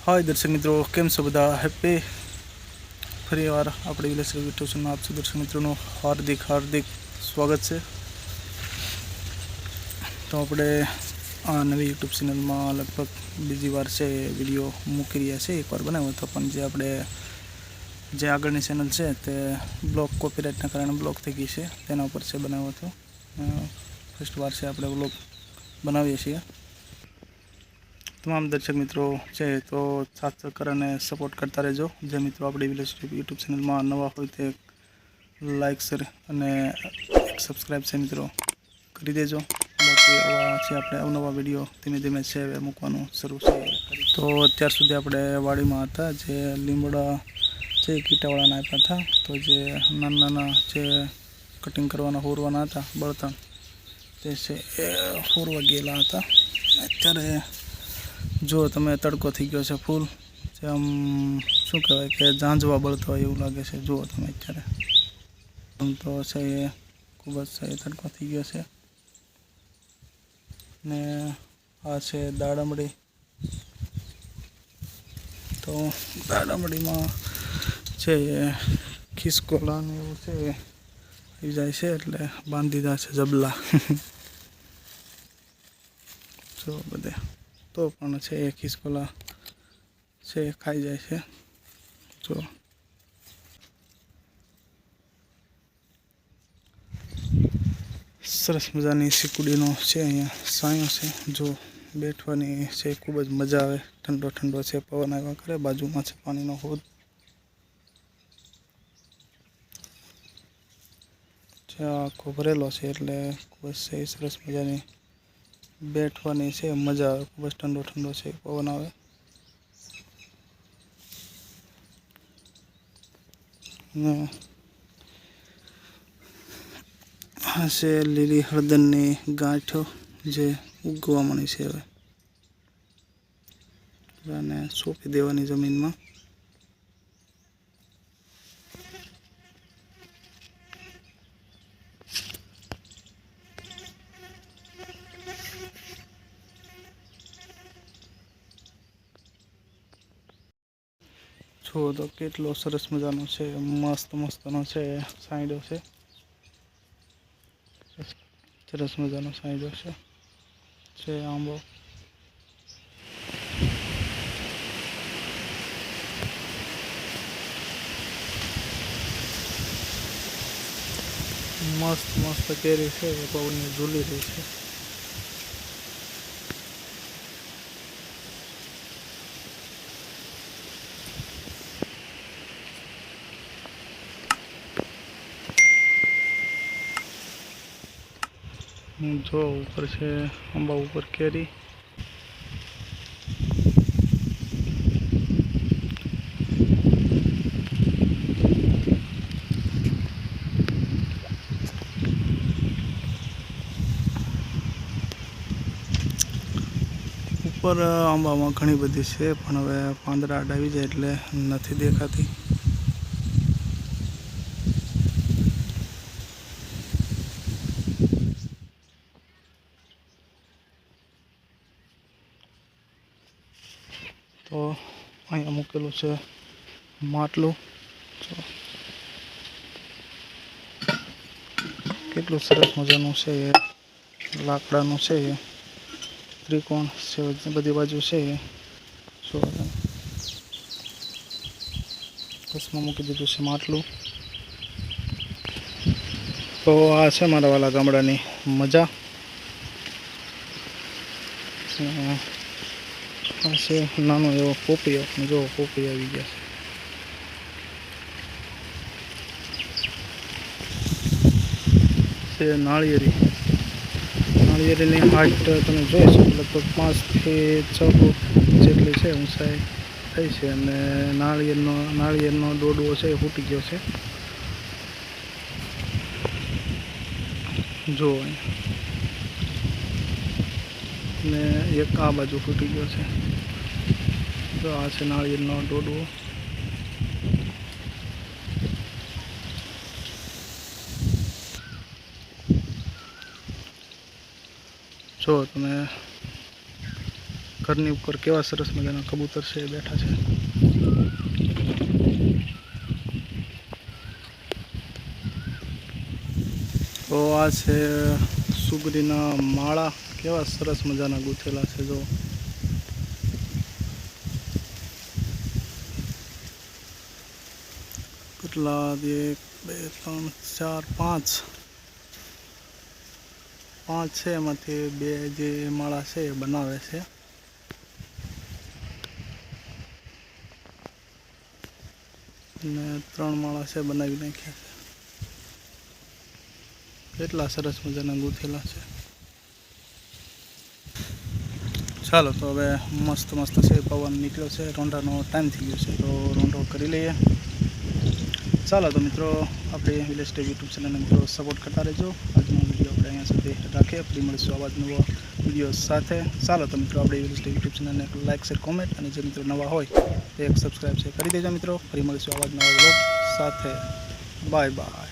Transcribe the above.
हाय दर्शक मित्रों, केम छो बधा? हैप्पी फरीवार आपणे विलास यूट्यूब चैनल आप सब दर्शक मित्रों हार्दिक हार्दिक स्वागत है। तो आपणे आ नवी यूट्यूब चैनल में लगभग बीजी वार से विडियो मूकी रह्या छे। एक बार बनाव्यो तो पण जे आपणे जे आगळनी चेनल है ते ब्लॉक कॉपीराइटना कारणे ब्लॉक थई गई छे, तेना पर से बनाव्यो तो फर्स्ट वार से आपणे ब्लॉग बनावीए छीए। तमाम दर्शक मित्रों है तो साथ करने सपोर्ट करता रहो। जो मित्रों अपनी विलेज यूट्यूब चैनल में नवा हो लाइक शेर और सब्सक्राइब से मित्रों कर देजो। बाकी आवा अपने अवनवा विडियो धीमे धीमे से मूकवानुं शरू से। तो अत्यार सुधी अपने वाड़ी में था जे લીમડા जे कीटावाड़ा आप्या था, तो जे नाना नाना जे कटिंग करवाना होरवाना था बळतण ते से होरवा गेला था। अत्यारे जो तमे तड़को थी गयो छे फूल जे आम शू कहेवाय के झांझवा बळता होय एवुं लागे छे। जुओ तमे अत्यारे तो छे खूब ज छे तड़को थी गयो छे ने आ छे दाडमड़ी। तो दाडमड़ी में छे खिसकोला ने एवुं छे आई जाय छे એટલે बांधी दीधा छे जबला जो बधे तो पण छे खिसकोला छे खाई जाय छे। जो सरस मजानी सीकुडीनो छे अहींया सायो छे। जो बैठवानी छे खूब ज मजा आवे, ठंडो ठंडो छे, पवन आव्या करे, बाजुमां छे पाणीनो होद छे, आखो भरेलो छे એટલે खूब ज सरस मजानी बैठवानी छे मजा आवे। खूब ज ठंडो ठंडो छे, पवन आवे ने आ छे લીલી હળદરની ગાંઠો જે ઉગવા મળી છે હવે અને સોંપી દેવાની જમીનમાં। જો તો કેટલો સરસ મજાનો છે, મસ્ત મસ્તનો છે સાંયડો છે, સરસ મજાનો સાંયડો છે આંબો। मस्त मस्त केरी है पवन झूली रही है। जो ऊपर से अंबा ऊपर केरी ऊपर आंबा में घणी बधी है पण हवे પાંદડા અડાવી જાય એટલે નથી દેખાતી। तो अहींया मूकेલું છે માટલું। જો કેટલું સરસ મજાનું છે, લાકડાનું છે, ત્રિકોણ છે બધી બાજુ છે। જો બસમાં મૂકી દીધું છે માટલું। તો આ છે મારા વાલા ગામડાની મજા। આ છે નાનો એવો પોપૈયો, જો પોપૈયા આવી ગયા છે। નાળિયેરી નાળિયેરીની હાઈટ તમે જોઈ શકો લગભગ 5 થી 6 ફૂટ જેટલી છે ઊંચાઈ થઈ છે અને નાળિયેરનો દોડવો છે એ ફૂટી ગયો છે। જો ને એક આ બાજુ ફૂટી ગયો છે। તો આ છે નાળિયેરનો દોડવો। જો તમે ઘરની ઉપર કેવા સરસ મજાના કબૂતર છે એ બેઠા છે। તો આ છે સુગરીના માળા, કેવા સરસ મજાના ગૂંથેલા છે। જો કેટલા 1 2 3 4 5 છે, એમાંથી 2 જે માળા છે એ બનાવે છે। અને 3 માળા છે બનાવી નાખ્યા છે। કેટલા સરસ મજાના ગૂંથેલા છે। ચાલો તો હવે મસ્ત મસ્ત છે પવન નીકળ્યો છે, રોંઢાનો ટાઈમ થઈ ગયો છે, તો રોંઢો કરી લઈએ। ચાલો તો મિત્રો આપણી વિલેજ ટેક યુટ્યુબ ચેનલને મિત્રો સપોર્ટ કરતા રહેજો। આજનો વિડીયો આપણે અહીંયા સુધી રાખીએ, ફરી મળીશું આવા જ નવા વિડીયો સાથે। ચાલો તો મિત્રો આપણી વિલેજ ટેક યુટ્યુબ ચેનલને લાઇક શેર કોમેન્ટ, અને જે મિત્રો નવા હોય તે એક સબસ્ક્રાઈબ છે કરી દેજો મિત્રો। ફરી મળીશું આવા જ નવા વ્લોગ સાથે। Bye bye.